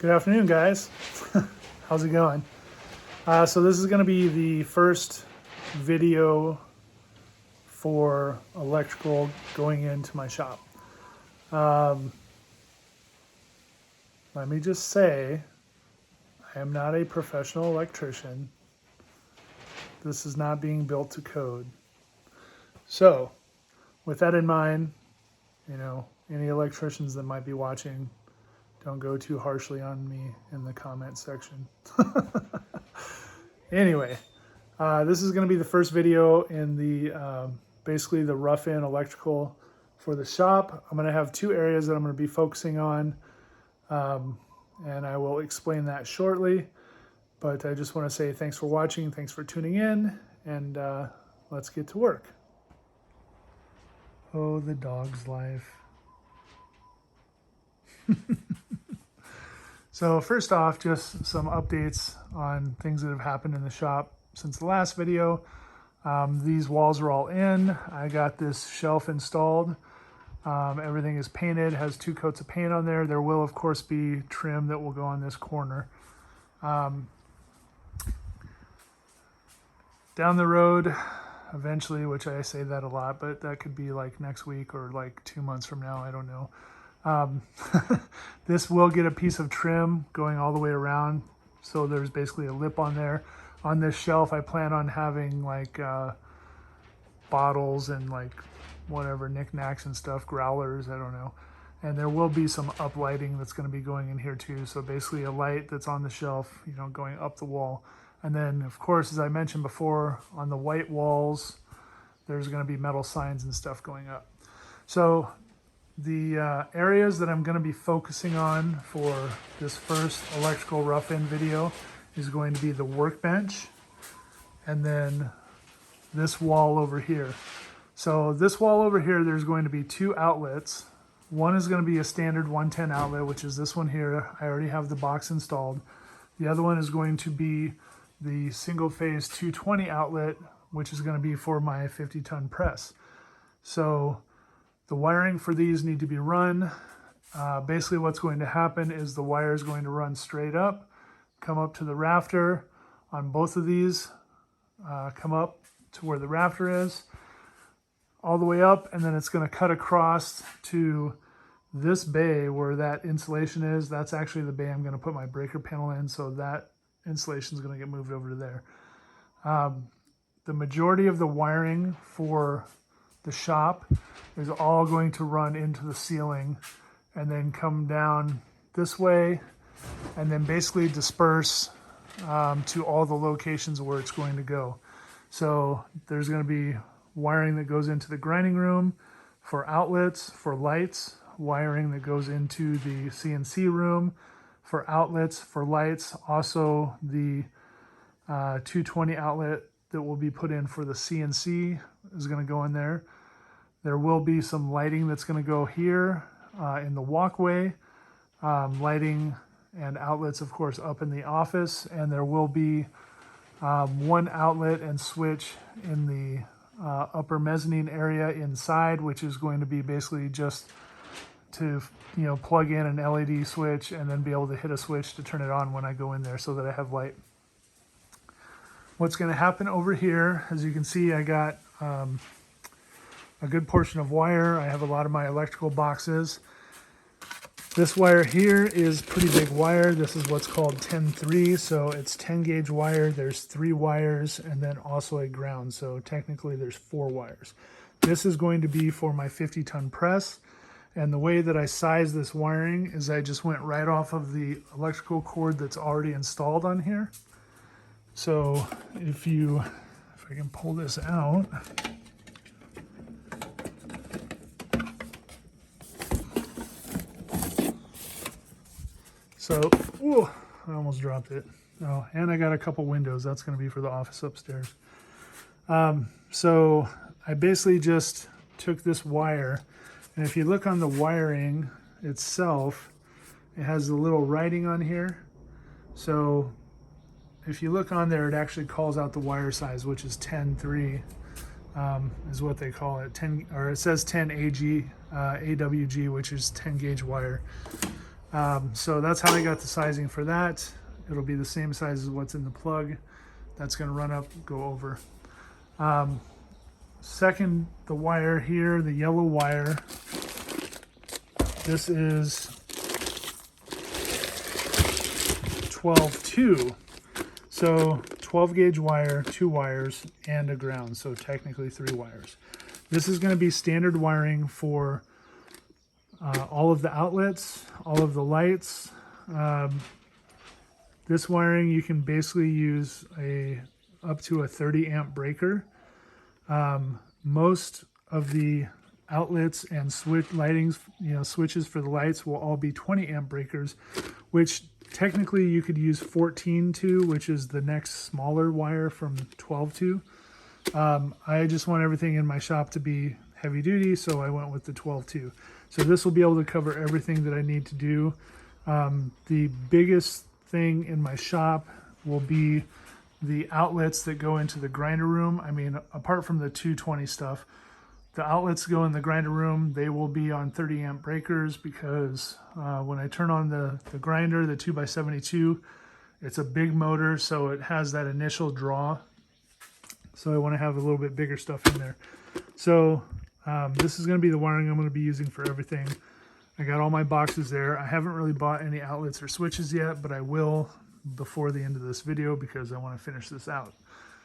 Good afternoon, guys. How's it going? So this is going to be the first video for electrical going into my shop. Let me just say, I am not a professional electrician. This is not being built to code. So, with that in mind, any electricians that might be watching, don't go too harshly on me in the comment section. Anyway, this is going to be the first video in the basically the rough-in electrical for the shop. I'm going to have two areas that I'm going to be focusing on, and I will explain that shortly. But I just want to say thanks for watching, thanks for tuning in, and let's get to work. Oh, the dog's life. So first off, just some updates on things that have happened in the shop since the last video. These walls are all in. I got this shelf installed. Everything is painted, has 2 coats of paint on there. There will, of course, be trim that will go on this corner. Down the road, eventually, which I say that a lot, but that could be like next week or like 2 months from now, I don't know. This will get a piece of trim going all the way around, so there's basically a lip on there. On this shelf I plan on having like bottles and like whatever knickknacks and stuff, growlers, I don't know. And there will be some uplighting that's going to be going in here too, so basically a light that's on the shelf, going up the wall. And then of course, as I mentioned before, on the white walls there's going to be metal signs and stuff going up. So the areas that I'm going to be focusing on for this first electrical rough-in video is going to be the workbench and then this wall over here. So this wall over here, there's going to be 2 outlets. One is going to be a standard 110 outlet, which is this one here. I already have the box installed. The other one is going to be the single phase 220 outlet, which is going to be for my 50-ton press. So the wiring for these need to be run. Basically what's going to happen is the wire is going to run straight up, come up to the rafter on both of these, come up to where the rafter is, all the way up, and then it's going to cut across to this bay where that insulation is. That's actually the bay I'm going to put my breaker panel in, so that insulation is going to get moved over to there. The majority of the wiring for the shop is all going to run into the ceiling and then come down this way and then basically disperse to all the locations where it's going to go. So there's going to be wiring that goes into the grinding room for outlets, for lights, wiring that goes into the CNC room for outlets, for lights, also the 220 outlet that will be put in for the CNC is going to go in there. There will be some lighting that's going to go here in the walkway, lighting and outlets, of course, up in the office, and there will be 1 outlet and switch in the upper mezzanine area inside, which is going to be basically just to plug in an LED switch and then be able to hit a switch to turn it on when I go in there so that I have light. What's going to happen over here, as you can see, I got a good portion of wire. I have a lot of my electrical boxes. This wire here is pretty big wire. This is what's called 10-3, so it's 10 gauge wire. There's 3 wires and then also a ground, so technically there's 4 wires. This is going to be for my 50-ton press, and the way that I size this wiring is I just went right off of the electrical cord that's already installed on here. So if I can pull this out, so, ooh, I almost dropped it. Oh, and I got a couple windows. That's going to be for the office upstairs. So I basically just took this wire, and if you look on the wiring itself, it has a little writing on here. So if you look on there, it actually calls out the wire size, which is 10-3, is what they call it. 10, or it says 10 AWG, which is 10 gauge wire. So that's how I got the sizing for that. It'll be the same size as what's in the plug. That's going to run up, go over. Second, the wire here, the yellow wire. This is 12-2. So 12 gauge wire, 2 wires, and a ground. So technically 3 wires. This is going to be standard wiring for all of the outlets, all of the lights. This wiring, you can basically use up to a 30 amp breaker. Most of the outlets and switches for the lights will all be 20 amp breakers, which technically you could use 14-2, which is the next smaller wire from 12-2. I just want everything in my shop to be heavy duty, so I went with the 12-2. So this will be able to cover everything that I need to do. The biggest thing in my shop will be the outlets that go into the grinder room. I mean, apart from the 220 stuff, the outlets go in the grinder room. They will be on 30 amp breakers because when I turn on the grinder, the 2x72, it's a big motor, so it has that initial draw. So I want to have a little bit bigger stuff in there. So this is going to be the wiring I'm going to be using for everything. I got all my boxes there. I haven't really bought any outlets or switches yet, but I will before the end of this video because I want to finish this out.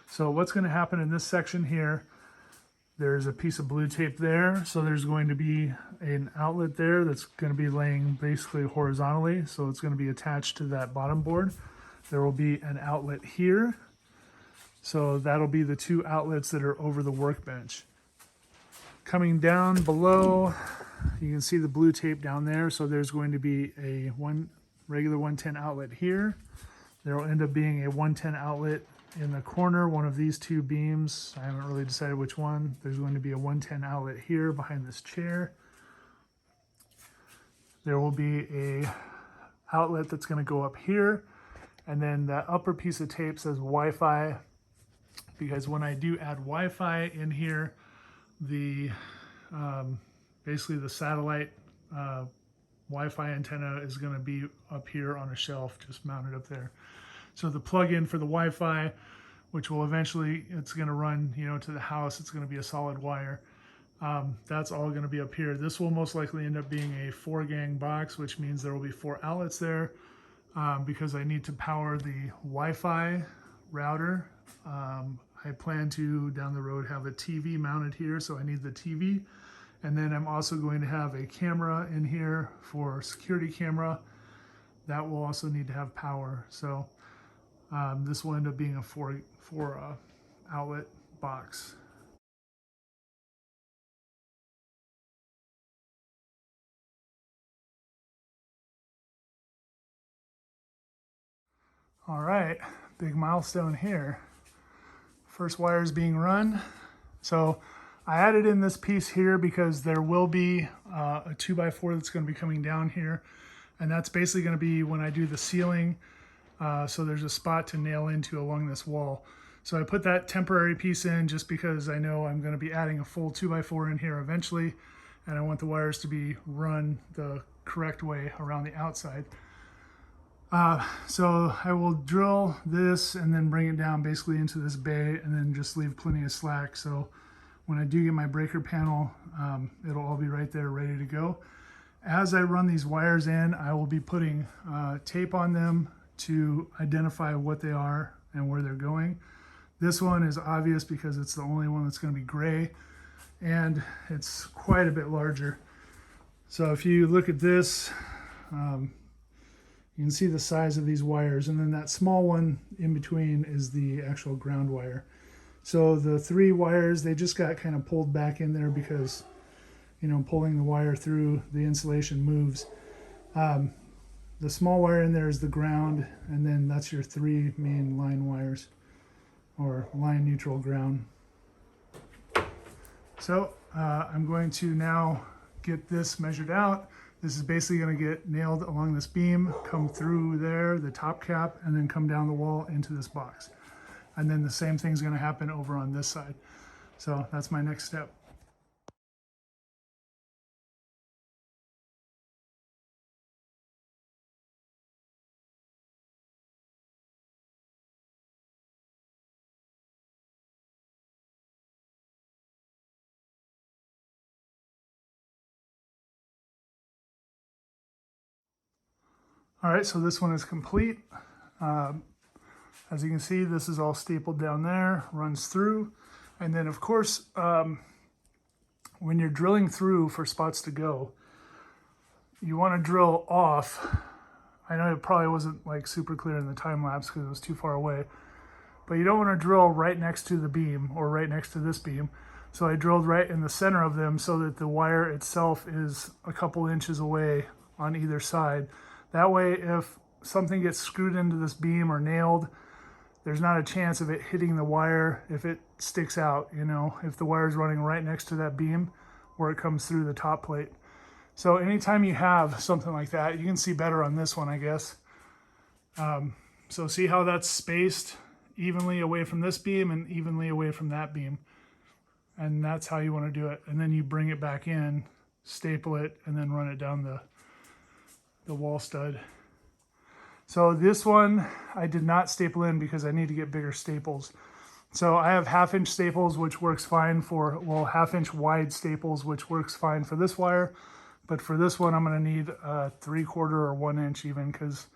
So what's going to happen in this section here, there's a piece of blue tape there. So there's going to be an outlet there that's going to be laying basically horizontally. So it's going to be attached to that bottom board. There will be an outlet here. So that'll be the 2 outlets that are over the workbench. Coming down below, you can see the blue tape down there. So there's going to be a regular 110 outlet here. There will end up being a 110 outlet in the corner, one of these 2 beams. I haven't really decided which one. There's going to be a 110 outlet here behind this chair. There will be a outlet that's going to go up here. And then that upper piece of tape says Wi-Fi, because when I do add Wi-Fi in here, basically the satellite Wi-Fi antenna is going to be up here on a shelf, just mounted up there. So the plug-in for the Wi-Fi, which will eventually, it's going to run, to the house. It's going to be a solid wire. That's all going to be up here. This will most likely end up being a 4-gang box, which means there will be 4 outlets there because I need to power the Wi-Fi router. I plan to, down the road, have a TV mounted here, so I need the TV. And then I'm also going to have a camera in here for security camera. That will also need to have power. So this will end up being a 4 outlet box. All right, big milestone here. First wire is being run. So I added in this piece here because there will be a 2x4 that's going to be coming down here. And that's basically going to be when I do the ceiling. So there's a spot to nail into along this wall. So I put that temporary piece in just because I know I'm going to be adding a full 2x4 in here eventually. And I want the wires to be run the correct way around the outside. So I will drill this and then bring it down basically into this bay and then just leave plenty of slack. So when I do get my breaker panel, it'll all be right there ready to go. As I run these wires in, I will be putting tape on them to identify what they are and where they're going. This one is obvious because it's the only one that's going to be gray and it's quite a bit larger. So if you look at this, you can see the size of these wires, and then that small one in between is the actual ground wire. So the 3 wires, they just got kind of pulled back in there because, pulling the wire through the insulation moves. The small wire in there is the ground, and then that's your 3 main line wires, or line, neutral, ground. So I'm going to now get this measured out. This is basically going to get nailed along this beam, come through there, the top cap, and then come down the wall into this box. And then the same thing's going to happen over on this side. So that's my next step. All right, so this one is complete. As you can see, this is all stapled down there, runs through. And then of course, when you're drilling through for spots to go, you want to drill off. I know it probably wasn't like super clear in the time lapse because it was too far away, but you don't want to drill right next to the beam or right next to this beam. So I drilled right in the center of them so that the wire itself is a couple inches away on either side. That way, if something gets screwed into this beam or nailed, there's not a chance of it hitting the wire if it sticks out, you know, if the wire is running right next to that beam where it comes through the top plate. So anytime you have something like that, you can see better on this one, I guess. So see how that's spaced evenly away from this beam and evenly away from that beam. And that's how you want to do it. And then you bring it back in, staple it, and then run it down the wall stud. So this one I did not staple in because I need to get bigger staples. So I have 1/2 inch staples, which works fine for, well, 1/2 inch wide staples, which works fine for this wire. But for this one, I'm going to need 3/4 or 1 inch even, because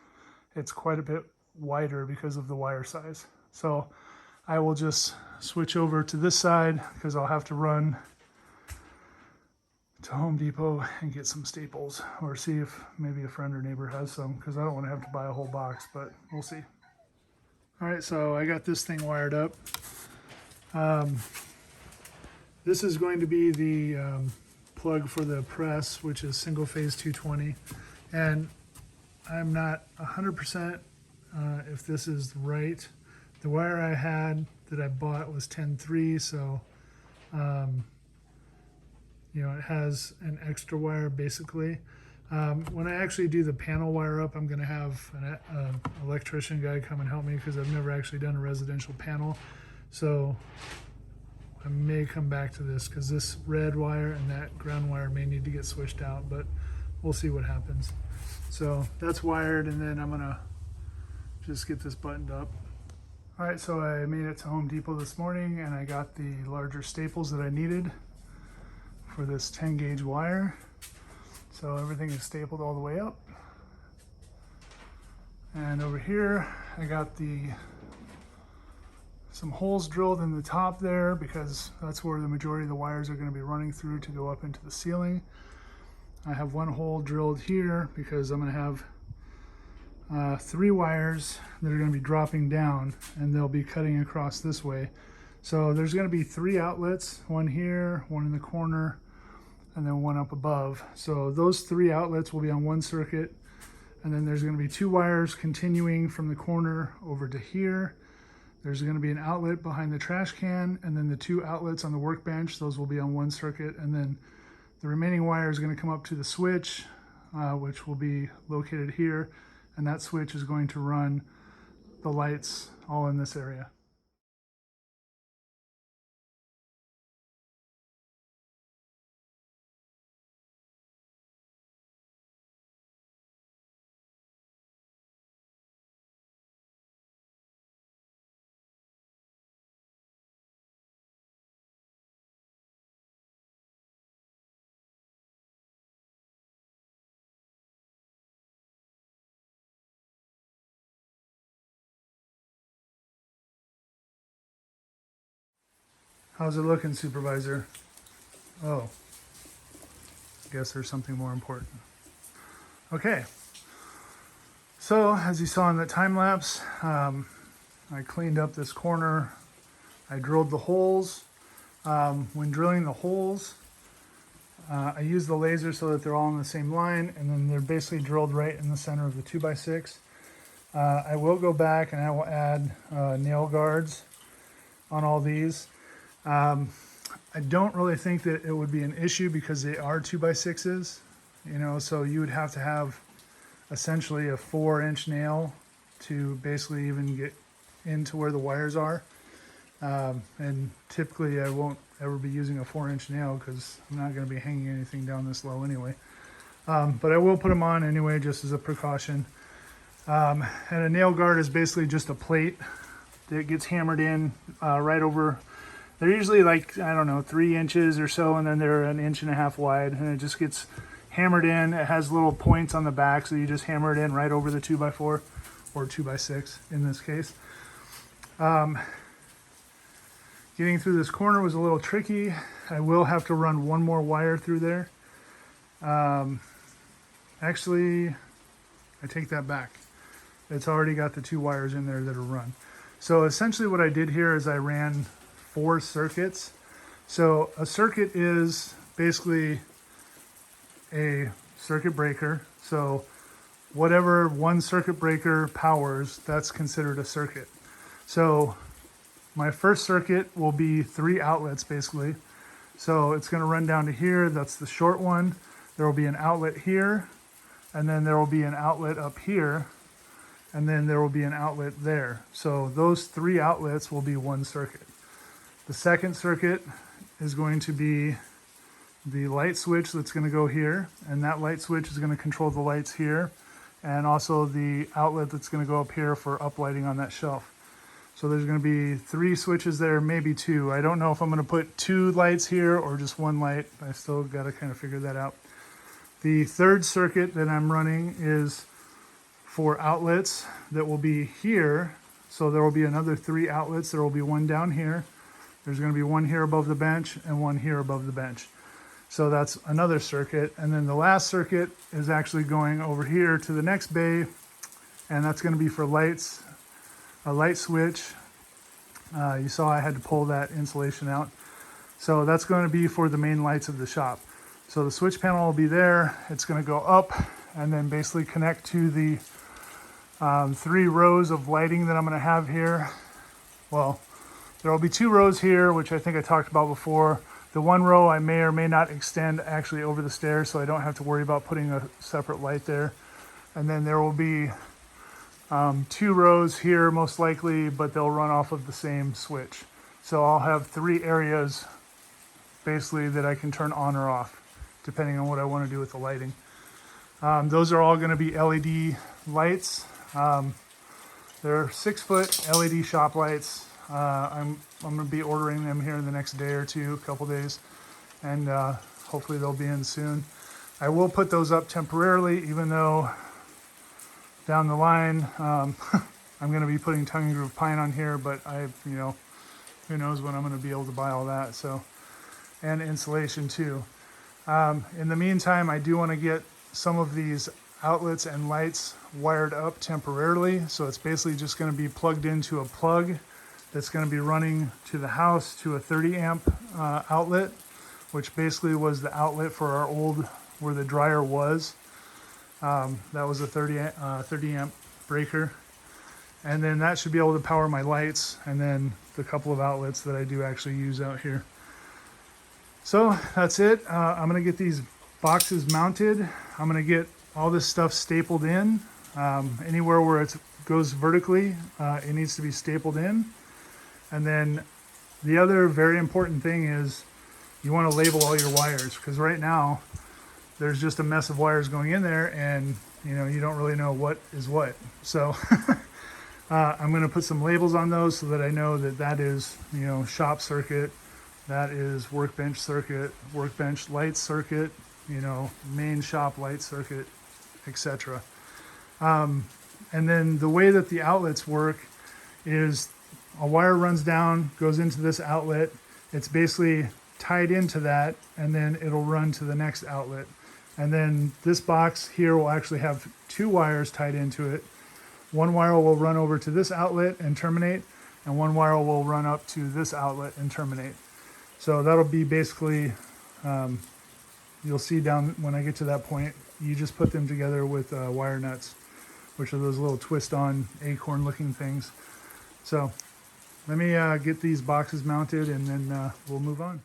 it's quite a bit wider because of the wire size. So I will just switch over to this side because I'll have to run to Home Depot and get some staples, or see if maybe a friend or neighbor has some, because I don't want to have to buy a whole box, but we'll see. All right, so I got this thing wired up. This is going to be the plug for the press, which is single phase 220, and I'm not 100% if this is right. The wire I had that I bought was 10-3, so you know, it has an extra wire basically. When I actually do the panel wire up, I'm going to have an electrician guy come and help me because I've never actually done a residential panel. So I may come back to this because this red wire and that ground wire may need to get switched out, but we'll see what happens. So that's wired, and then I'm going to just get this buttoned up. All right, so I made it to Home Depot this morning and I got the larger staples that I needed for this 10 gauge wire. So everything is stapled all the way up. And over here, I got some holes drilled in the top there because that's where the majority of the wires are going to be running through to go up into the ceiling. I have one hole drilled here because I'm going to have 3 wires that are going to be dropping down, and they'll be cutting across this way. So there's going to be 3 outlets, one here, one in the corner, and then one up above. So those 3 outlets will be on one circuit, and then there's going to be 2 wires continuing from the corner over to here. There's going to be an outlet behind the trash can, and then the 2 outlets on the workbench, those will be on one circuit, and then the remaining wire is going to come up to the switch, which will be located here, and that switch is going to run the lights all in this area. How's it looking, Supervisor? Oh, I guess there's something more important. Okay, so as you saw in the time lapse, I cleaned up this corner. I drilled the holes. When drilling the holes, I use the laser so that they're all on the same line, and then they're basically drilled right in the center of the 2x6. I will go back and I will add nail guards on all these. I don't really think that it would be an issue because they are 2x6s, you know, so you would have to have essentially a 4-inch nail to basically even get into where the wires are. And typically I won't ever be using a 4-inch nail because I'm not going to be hanging anything down this low anyway. But I will put them on anyway, just as a precaution. And a nail guard is basically just a plate that gets hammered in right over. They're usually like, I don't know, 3 inches or so, and then they're 1.5 inches wide, and it just gets hammered in. It has little points on the back, so you just hammer it in right over the 2x4 or 2x6 in this case. Getting through this corner was a little tricky. I will have to run one more wire through there. Actually, I take that back. It's already got the 2 wires in there that are run. So essentially what I did here is I ran 4 circuits. So a circuit is basically a circuit breaker. So whatever one circuit breaker powers, that's considered a circuit. So my first circuit will be 3 outlets basically. So it's going to run down to here. That's the short one. There will be an outlet here, and then there will be an outlet up here, and then there will be an outlet there. So those 3 outlets will be one circuit. The second circuit is going to be the light switch that's going to go here, and that light switch is going to control the lights here, and also the outlet that's going to go up here for uplighting on that shelf. So there's going to be 3 switches there, maybe 2. I don't know if I'm going to put 2 lights here or just 1 light. I still got to kind of figure that out. The third circuit that I'm running is for outlets that will be here. So there will be another 3 outlets. There will be 1 down here. There's going to be 1 here above the bench and 1 here above the bench. So that's another circuit. And then the last circuit is actually going over here to the next bay, and that's going to be for lights, a light switch. You saw I had to pull that insulation out. So that's going to be for the main lights of the shop. So the switch panel will be there. It's going to go up and then basically connect to the 3 rows of lighting that I'm going to have here. Well, there will be 2 rows here, which I think I talked about before. The 1 row I may or may not extend actually over the stairs, so I don't have to worry about putting a separate light there. And then there will be 2 rows here most likely, but they'll run off of the same switch. So I'll have 3 areas basically that I can turn on or off, depending on what I want to do with the lighting. Those are all going to be LED lights. They're 6-foot LED shop lights. I'm going to be ordering them here in the next day or 2, a couple days, and hopefully they'll be in soon. I will put those up temporarily, even though down the line I'm going to be putting tongue and groove pine on here, but who knows when I'm going to be able to buy all that. So, and insulation too. In the meantime, I do want to get some of these outlets and lights wired up temporarily. So it's basically just going to be plugged into a plug that's going to be running to the house to a 30 amp outlet, which basically was the outlet for our old, where the dryer was. That was a 30 amp breaker. And then that should be able to power my lights, and then the couple of outlets that I do actually use out here. So that's it. I'm going to get these boxes mounted. I'm going to get all this stuff stapled in. Anywhere where it goes vertically, it needs to be stapled in. And then the other very important thing is you want to label all your wires, because right now there's just a mess of wires going in there, and you don't really know what is what. So I'm going to put some labels on those so that I know that that is shop circuit, that is workbench circuit, workbench light circuit, main shop light circuit, etc. And then the way that the outlets work is a wire runs down, goes into this outlet. It's basically tied into that, and then it'll run to the next outlet. And then this box here will actually have 2 wires tied into it. 1 wire will run over to this outlet and terminate, and 1 wire will run up to this outlet and terminate. So that'll be basically, you'll see down when I get to that point, you just put them together with wire nuts, which are those little twist-on acorn-looking things. So let me get these boxes mounted, and then we'll move on.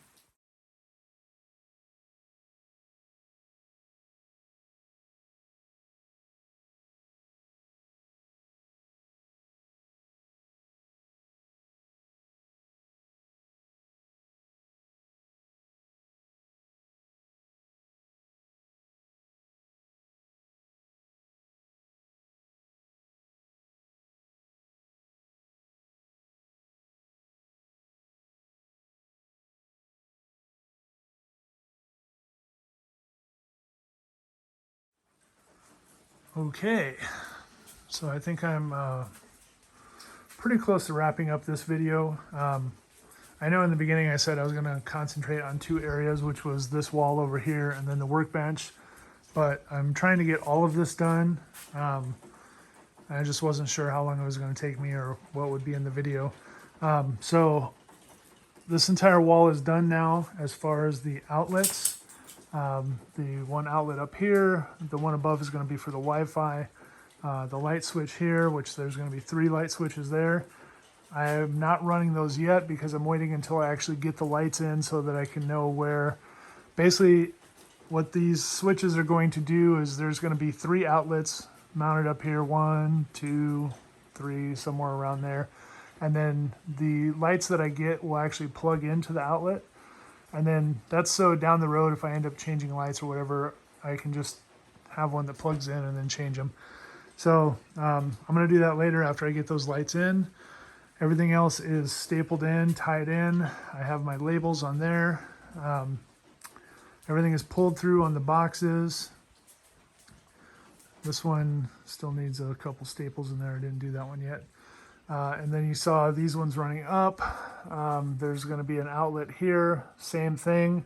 Okay, so I think I'm pretty close to wrapping up this video. I know in the beginning I said I was going to concentrate on 2 areas, which was this wall over here and then the workbench, but I'm trying to get all of this done. I just wasn't sure how long it was going to take me or what would be in the video. So this entire wall is done now as far as the outlets. The one outlet up here, the one above is going to be for the Wi-Fi. The light switch here, which there's going to be 3 light switches there. I am not running those yet because I'm waiting until I actually get the lights in so that I can know where. Basically, what these switches are going to do is there's going to be 3 outlets mounted up here, 1, 2, 3, somewhere around there. And then the lights that I get will actually plug into the outlet. And then that's so down the road, if I end up changing lights or whatever, I can just have one that plugs in and then change them. So I'm going to do that later after I get those lights in. Everything else is stapled in, tied in. I have my labels on there. Everything is pulled through on the boxes. This one still needs a couple staples in there. I didn't do that one yet. And then you saw these ones running up. There's going to be an outlet here, same thing.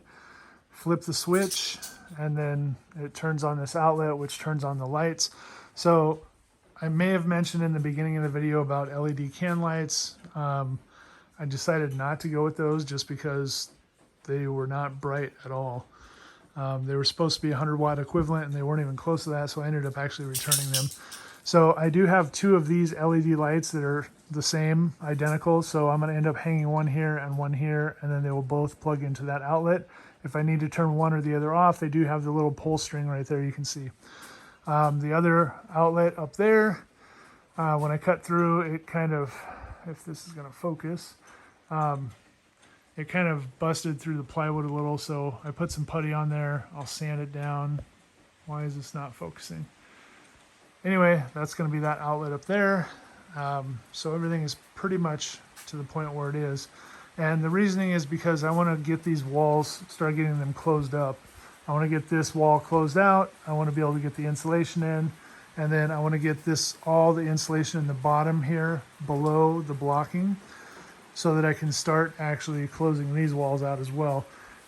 Flip the switch and then it turns on this outlet, which turns on the lights. So I may have mentioned in the beginning of the video about LED can lights. I decided not to go with those just because they were not bright at all. They were supposed to be 100 watt equivalent and they weren't even close to that, so I ended up actually returning them. So I do have 2 of these LED lights that are the same, identical, so I'm going to end up hanging one here, and then they will both plug into that outlet. If I need to turn one or the other off, they do have the little pull string right there, you can see. The other outlet up there, when I cut through, it kind of, if this is going to focus, it kind of busted through the plywood a little, so I put some putty on there. I'll sand it down. Why is this not focusing? Anyway, that's going to be that outlet up there. So everything is pretty much to the point where it is. And the reasoning is because I want to get these walls, start getting them closed up. I want to get this wall closed out. I want to be able to get the insulation in. And then I want to get this, all the insulation in the bottom here below the blocking so that I can start actually closing these walls out as well.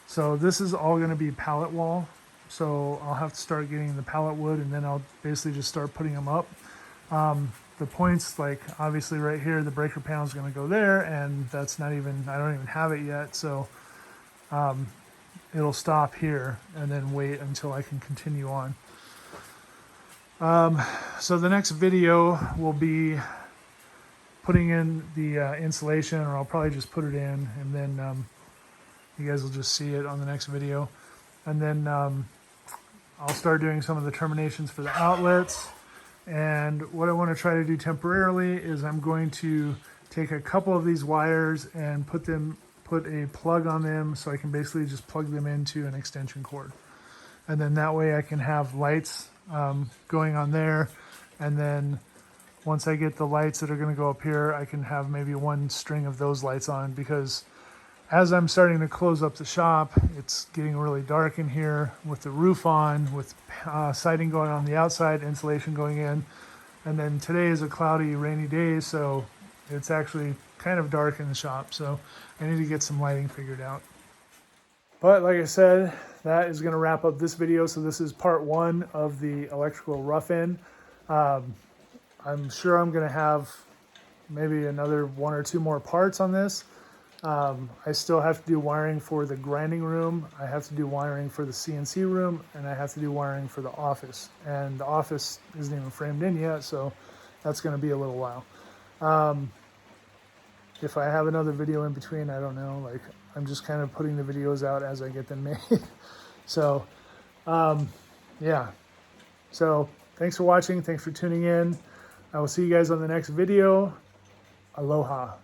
So this is all going to be pallet wall. So I'll have to start getting the pallet wood and then I'll basically just start putting them up. The points, like obviously right here, the breaker panel is going to go there, and that's not even, I don't even have it yet. So it'll stop here and then wait until I can continue on. So the next video will be putting in the insulation, or I'll probably just put it in and then you guys will just see it on the next video. And then I'll start doing some of the terminations for the outlets. And what I want to try to do temporarily is I'm going to take a couple of these wires and put a plug on them so I can basically just plug them into an extension cord. And then that way I can have lights going on there. And then once I get the lights that are going to go up here, I can have maybe one string of those lights on, because as I'm starting to close up the shop, it's getting really dark in here with the roof on, with siding going on the outside, insulation going in. And then today is a cloudy, rainy day, so it's actually kind of dark in the shop. So I need to get some lighting figured out. But like I said, that is going to wrap up this video. So this is part 1 of the electrical rough-in. I'm sure I'm going to have maybe another 1 or 2 more parts on this. I still have to do wiring for the grinding room. I have to do wiring for the CNC room, and I have to do wiring for the office. And the office isn't even framed in yet, so that's going to be a little while. If I have another video in between, I don't know. Like, I'm just kind of putting the videos out as I get them made. So, yeah. So, thanks for watching. Thanks for tuning in. I will see you guys on the next video. Aloha.